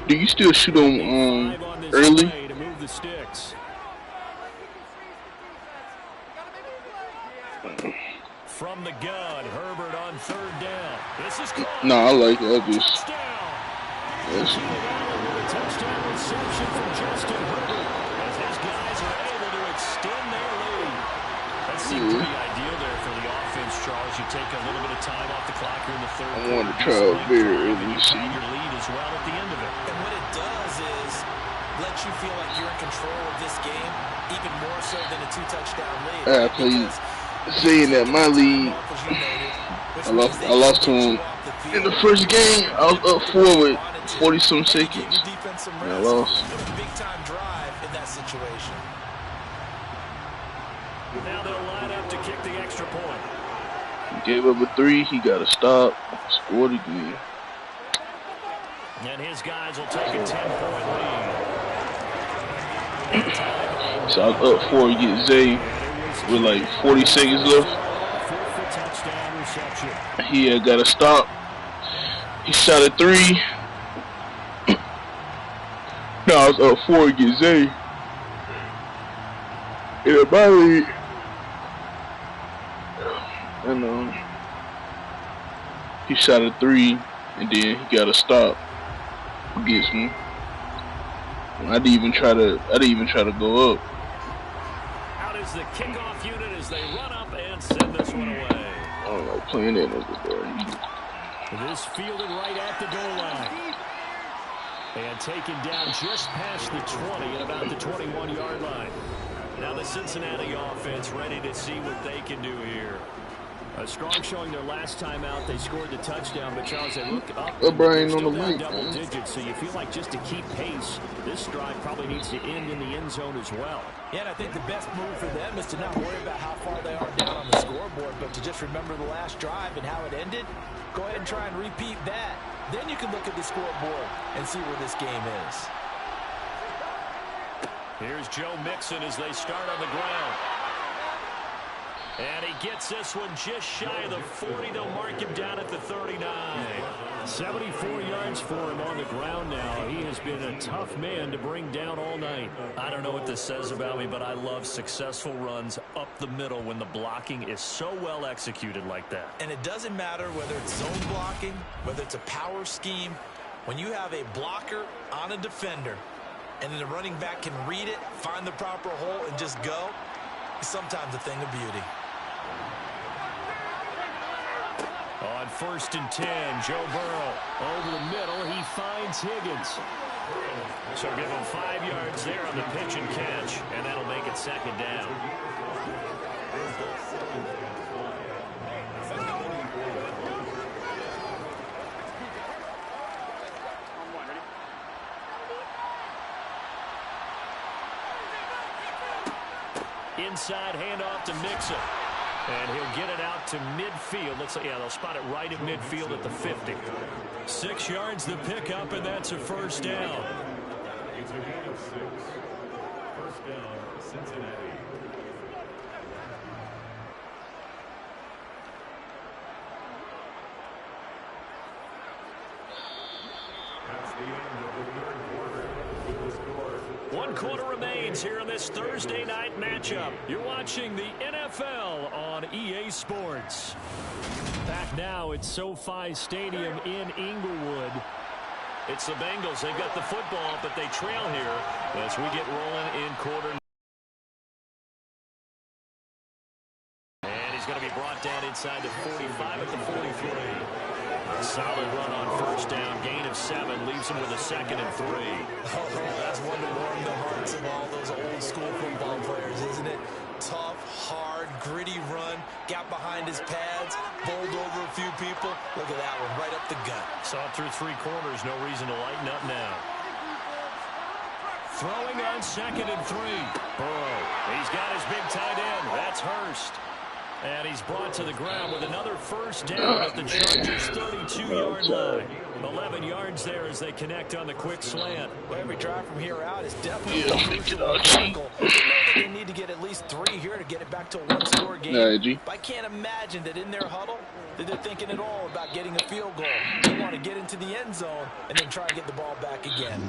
Do you still shoot them early? To move the sticks. From the gun, Herbert on 3rd down. This is caught. No, I like it. I just. Touchdown reception from Justin Herbert as his guys are able to extend their lead. That seemed pretty ideal there for the offense, Charles. You take a little bit of time off the clock here in the 3rd quarter. I want to try out very early. Your lead as well at the end of it. And when is let you feel like you're in control of this game, even more so than a 2-touchdown lead. I played saying that my league, I lost to him in the first game. I was up 4 with 40-some seconds. And I lost. Big time drive in that situation. Now they'll line up to kick the extra point. He gave up a 3. He got to stop. Scored again. And his guys will take a 10-point lead. So I was up 4 against Zay with like 40 seconds left. He had got to stop. He shot a 3. Now I was up 4 against Zay. In my league. And he shot a 3, and then he got to stop against me. I didn't even try to go up. Out is the kickoff unit as they run up and send this one away. I don't like playing that nigga, bro. This fielded right at the goal line. And taken down just past the 20 at about the 21-yard line. Now the Cincinnati offense ready to see what they can do here. Strong showing their last time out. They scored the touchdown, but Charles, they look up. Brian on the mic, double digits, so you feel like just to keep pace, this drive probably needs to end in the end zone as well. Yeah, and I think the best move for them is to not worry about how far they are down on the scoreboard, but to just remember the last drive and how it ended. Go ahead and try and repeat that. Then you can look at the scoreboard and see where this game is. Here's Joe Mixon as they start on the ground. And he gets this one just shy of the 40. They'll mark him down at the 39. 74 yards for him on the ground now. He has been a tough man to bring down all night. I don't know what this says about me, but I love successful runs up the middle when the blocking is so well executed like that. And it doesn't matter whether it's zone blocking, whether it's a power scheme. When you have a blocker on a defender, and then the running back can read it, find the proper hole, and just go, it's sometimes a thing of beauty. On 1st and 10, Joe Burrow over the middle. He finds Higgins. So give him 5 yards there on the pitch and catch, and that'll make it 2nd down. Inside handoff to Mixon. And he'll get it out to midfield. Looks like, yeah, they'll spot it right at midfield at the 50. 6 yards the pickup, and that's a 1st down. It's a gain of 6. 1st down, Cincinnati. That's the end of the 3rd quarter. With the score. 1 quarter remains here in this Thursday night matchup. You're watching the NFL on EA Sports. Back now at SoFi Stadium in Inglewood. It's the Bengals. They've got the football, but they trail here as we get rolling in quarter. And he's going to be brought down inside the 45 at the 43. Solid run on 1st down. Gain of 7 leaves him with a 2nd and 3. Oh, that's one to warm the hearts of all those old school football players, isn't it? Tough, hard, gritty run. Got behind his pads, bowled over a few people. Look at that one, right up the gut. Saw it through 3 quarters. No reason to lighten up now. Throwing on 2nd and 3. Burrow. He's got his big tight end. That's Hurst. And he's brought to the ground with another 1st down at the Chargers' 32-yard line. 11 yards there as they connect on the quick slant. Well, every drive from here out is definitely crucial. They need to get at least 3 here to get it back to a 1-score game. But I can't imagine that in their huddle that they're thinking at all about getting a field goal. They want to get into the end zone and then try and get the ball back again.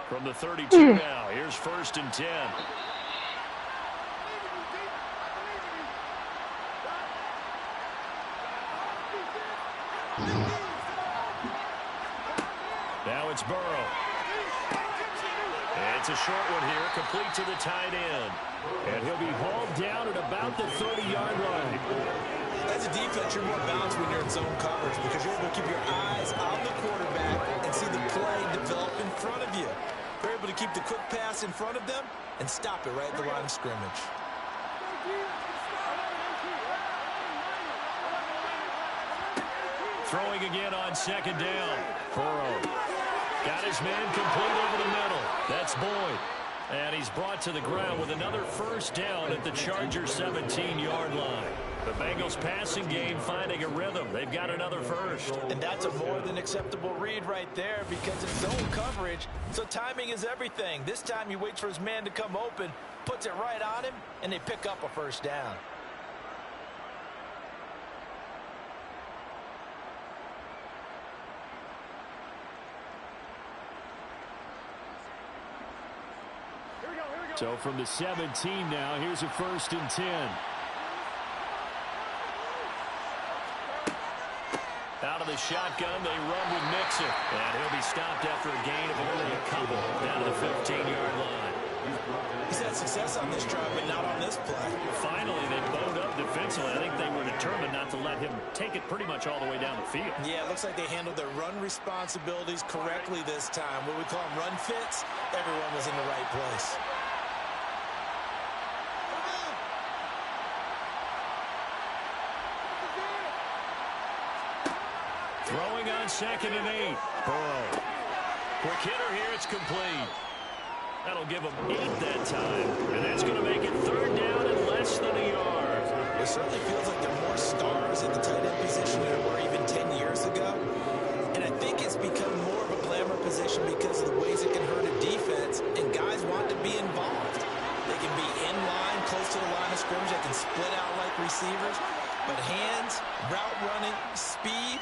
From the 32 now, here's 1st and 10. Now it's Burrow. And it's a short one here, complete to the tight end. And he'll be hauled down at about the 30-yard line. As a defense, you're more balanced when you're in zone coverage because you're able to keep your eyes on the quarterback and see the play develop in front of you. You're able to keep the quick pass in front of them and stop it right at the line of scrimmage. Throwing again on second down. Burrow got his man complete over the middle. That's Boyd. And he's brought to the ground with another first down at the Chargers' 17-yard line. The Bengals passing game finding a rhythm. They've got another first. And that's a more than acceptable read right there because it's zone coverage, so timing is everything. This time he waits for his man to come open, puts it right on him, and they pick up a first down. So from the 17 now, here's a 1st and 10. Out of the shotgun, they run with Mixon. And he'll be stopped after a gain of only a couple down to the 15-yard line. He's had success on this drive, but not on this play. Finally, they bowed up defensively. I think they were determined not to let him take it pretty much all the way down the field. Yeah, it looks like they handled their run responsibilities correctly this time. What we call them run fits, everyone was in the right place. Throwing on 2nd and 8. Burrow. Quick hitter here. It's complete. That'll give him 8 that time. And that's going to make it 3rd down and less than a yard. It certainly feels like there are more stars at the tight end position than there were even 10 years ago. And I think it's become more of a glamour position because of the ways it can hurt a defense. And guys want to be involved. They can be in line, close to the line of scrimmage. They can split out like receivers. But hands, route running, speed,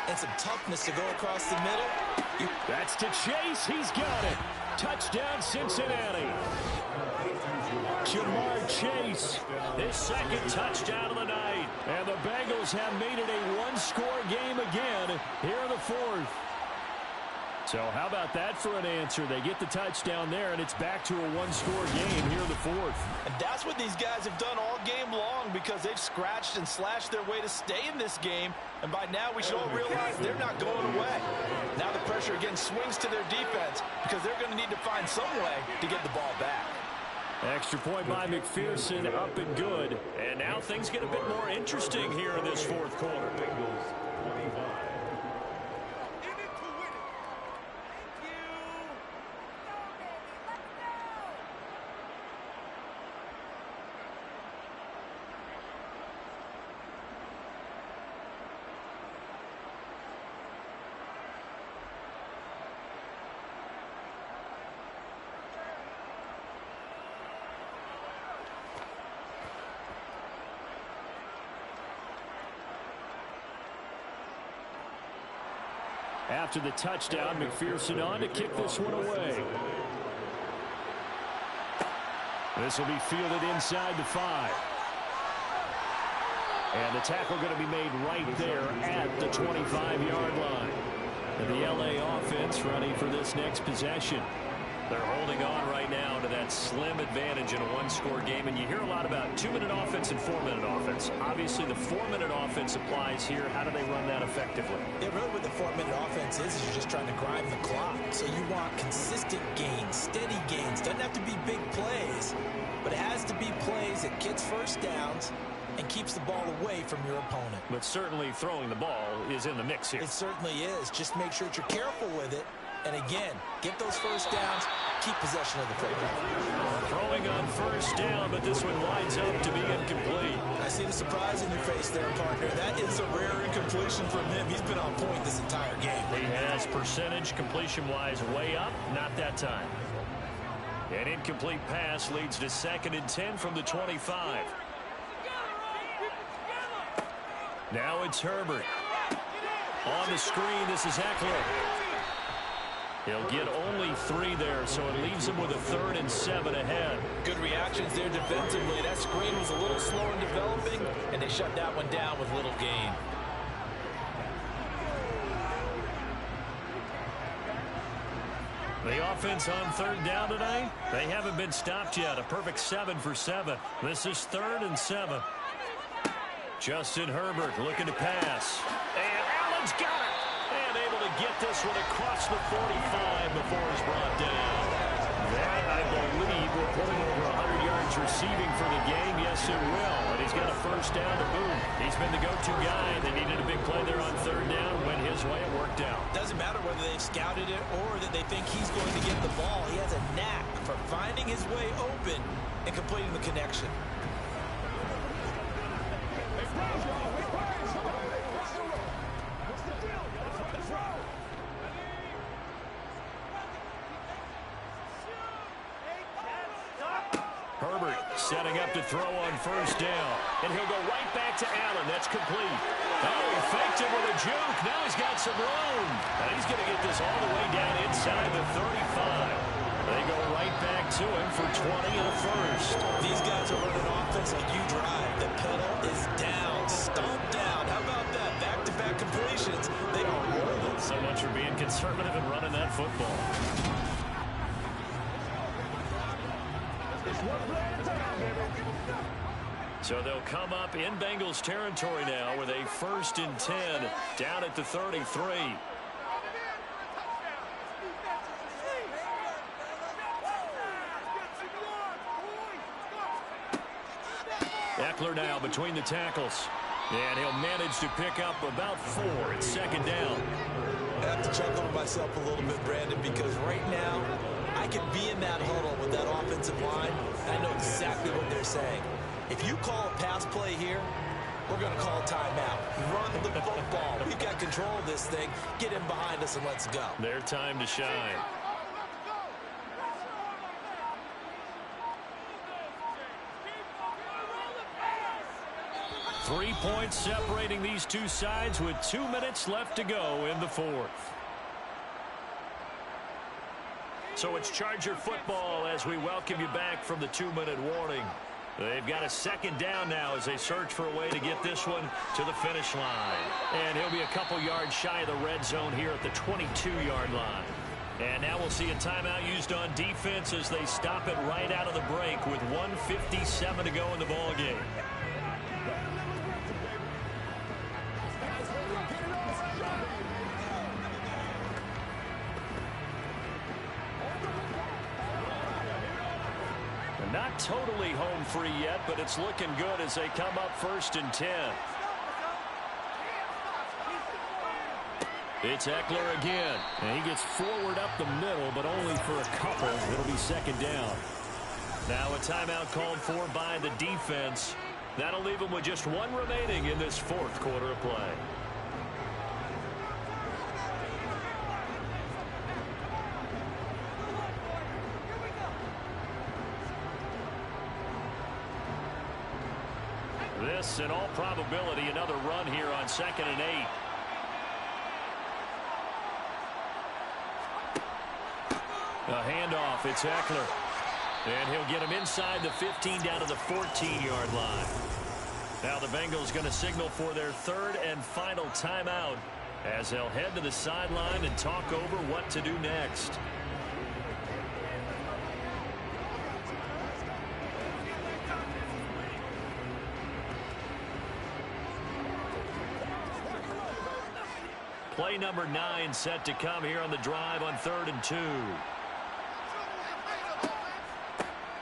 and some toughness to go across the middle. That's to Chase. He's got it. Touchdown, Cincinnati. Jamar Chase, his 2nd touchdown of the night. And the Bengals have made it a one-score game again here in the 4th. So how about that for an answer? They get the touchdown there, and it's back to a one-score game here in the 4th. And that's what these guys have done all game long because they've scratched and slashed their way to stay in this game. And by now, we should all realize they're not going away. Now the pressure again swings to their defense because they're going to need to find some way to get the ball back. Extra point by McPherson, up and good. And now things get a bit more interesting here in this 4th quarter. After the touchdown, McPherson on to kick this one away. This will be fielded inside the 5. And the tackle going to be made right there at the 25-yard line. And the LA offense running for this next possession. They're holding on right now to that slim advantage in a one-score game. And you hear a lot about 2-minute offense and 4-minute offense. Obviously, the 4-minute offense applies here. How do they run that effectively? Yeah, really what the 4-minute offense is you're just trying to grind the clock. So you want consistent gains, steady gains. Doesn't have to be big plays, but it has to be plays that gets first downs and keeps the ball away from your opponent. But certainly throwing the ball is in the mix here. It certainly is. Just make sure that you're careful with it. And again, get those first downs, keep possession of the football. Throwing on first down, but this one lines up to be incomplete. I see the surprise in your face there, partner. That is a rare incompletion from him. He's been on point this entire game. He has percentage completion-wise way up, not that time. An incomplete pass leads to 2nd and 10 from the 25. Now it's Herbert. On the screen, this is Eckler. He'll get only 3 there, so it leaves him with a 3rd and 7 ahead. Good reactions there defensively. That screen was a little slow in developing, and they shut that one down with little gain. The offense on 3rd down tonight, they haven't been stopped yet. A perfect 7 for 7. This is 3rd and 7. Justin Herbert looking to pass. And Allen's got it. And able to get this one across the 45 before it's brought down. That, I believe, will put him over 100 yards receiving for the game. Yes, it will. And he's got a first down to boot. He's been the go-to guy. They needed a big play there on third down. Went his way. It worked out. Doesn't matter whether they've scouted it or that they think he's going to get the ball. He has a knack for finding his way open and completing the connection. Herbert setting up to throw on first down. And he'll go right back to Allen. That's complete. Oh, he faked it with a juke. Now he's got some room. And he's going to get this all the way down inside the 35. They go right back to him for 20 and a first. These guys are running offense like you drive. The pedal is down. Stomp down. How about that? Back-to-back completions. They are rolling. So much for being conservative and running that football. So they'll come up in Bengals territory now with a 1st and 10 down at the 33. Eckler now between the tackles. And he'll manage to pick up about 4. It's 2nd down. I have to chuckle to myself a little bit, Brandon, because right now I could be in that huddle with that offensive line, and I know exactly what they're saying. If you call a pass play here, we're going to call a timeout. Run the football. We've got control of this thing. Get in behind us and let's go. Their time to shine. Three points separating these two sides with 2 minutes left to go in the 4th. So it's Charger football as we welcome you back from the 2-minute warning. They've got a 2nd down now as they search for a way to get this one to the finish line. And he'll be a couple yards shy of the red zone here at the 22-yard line. And now we'll see a timeout used on defense as they stop it right out of the break with 1:57 to go in the ballgame. Not totally home free yet, but it's looking good as they come up 1st and 10. It's Eckler again. And he gets forward up the middle, but only for a couple. It'll be 2nd down. Now a timeout called for by the defense. That'll leave them with just 1 remaining in this 4th quarter of play. This, in all probability, another run here on 2nd and 8. A handoff. It's Eckler. And he'll get him inside the 15 down to the 14-yard line. Now the Bengals going to signal for their 3rd and final timeout as they'll head to the sideline and talk over what to do next. Play number 9 set to come here on the drive on 3rd and 2.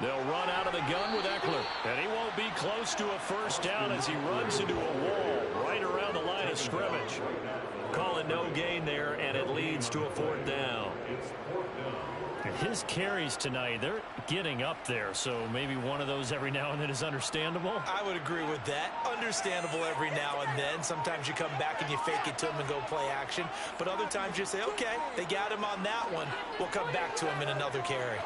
They'll run out of the gun with Eckler. And he won't be close to a first down as he runs into a wall right around the line of scrimmage. Call it no gain there, and it leads to a 4th down. His carries tonight, they're getting up there, so maybe one of those every now and then is understandable. I would agree with that. Understandable every now and then. Sometimes you come back and you fake it to him and go play action. But other times you say, okay, they got him on that one. We'll come back to him in another carry.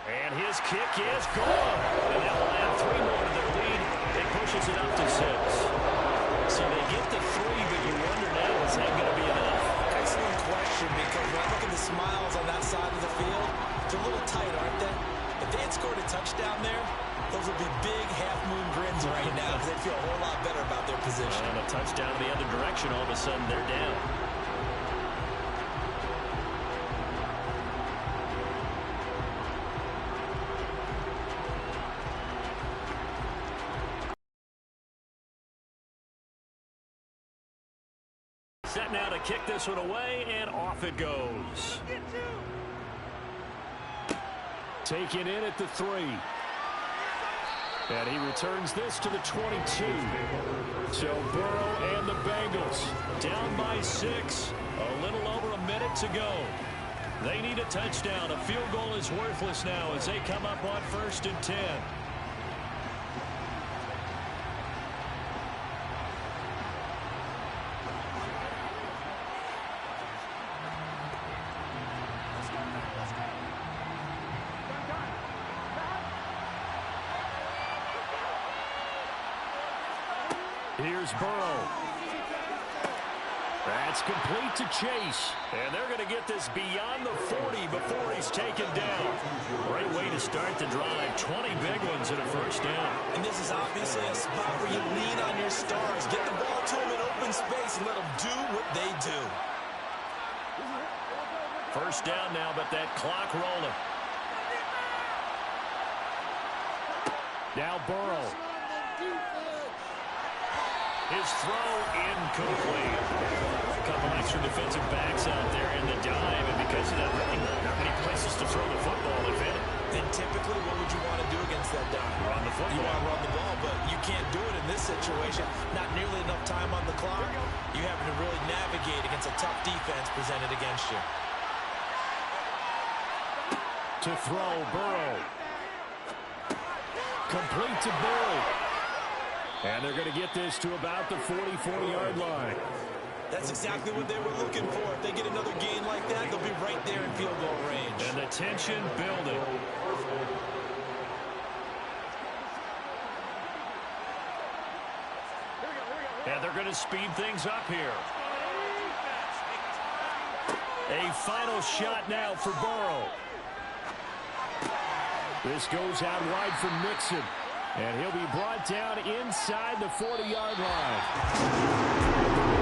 And his kick is gone. And that will add 3 more to their lead. It pushes it up to 6. So they get the 3, but you wonder now, is that going to be enough? Excellent question, because when I look at the smiles on that side of the field, it's a little tight, aren't they? If they had scored a touchdown there, those would be big half-moon grins right now because they'd feel a whole lot better about their position. And a touchdown the other direction, all of a sudden they're down. Set now to kick this one away, and off it goes. Taken in at the 3. And he returns this to the 22. So Burrow and the Bengals down by 6. A little over a minute to go. They need a touchdown. A field goal is worthless now as they come up on 1st and 10. Here's Burrow. That's complete to Chase. And they're going to get this beyond the 40 before he's taken down. Great way to start the drive. 20 big ones and a first down. And this is obviously a spot where you lean on your stars. Get the ball to them in open space and let them do what they do. First down now, but that clock rolling. Now Burrow. His throw incomplete. A couple extra defensive backs out there in the dive, and because of that, really not many places to throw the football, if any. And typically, what would you want to do against that dive? Run the football. You want to run the ball, but you can't do it in this situation. Not nearly enough time on the clock. You having to really navigate against a tough defense presented against you. To throw, Burrow. Complete to Burrow. And they're going to get this to about the 40-yard line. That's exactly what they were looking for. If they get another gain like that, they'll be right there in field goal range. And the tension building. And they're going to speed things up here. A final shot now for Burrow. This goes out wide for Mixon. And he'll be brought down inside the 40-yard line.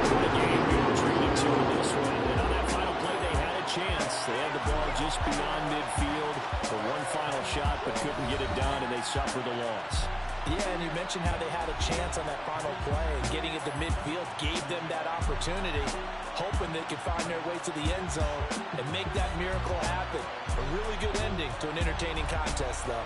The game being 3-2 in this one. And on that final play, they had a chance. They had the ball just beyond midfield for one final shot, but couldn't get it done, and they suffered a loss. Yeah, and you mentioned how they had a chance on that final play, and getting it to midfield gave them that opportunity, hoping they could find their way to the end zone and make that miracle happen. A really good ending to an entertaining contest, though.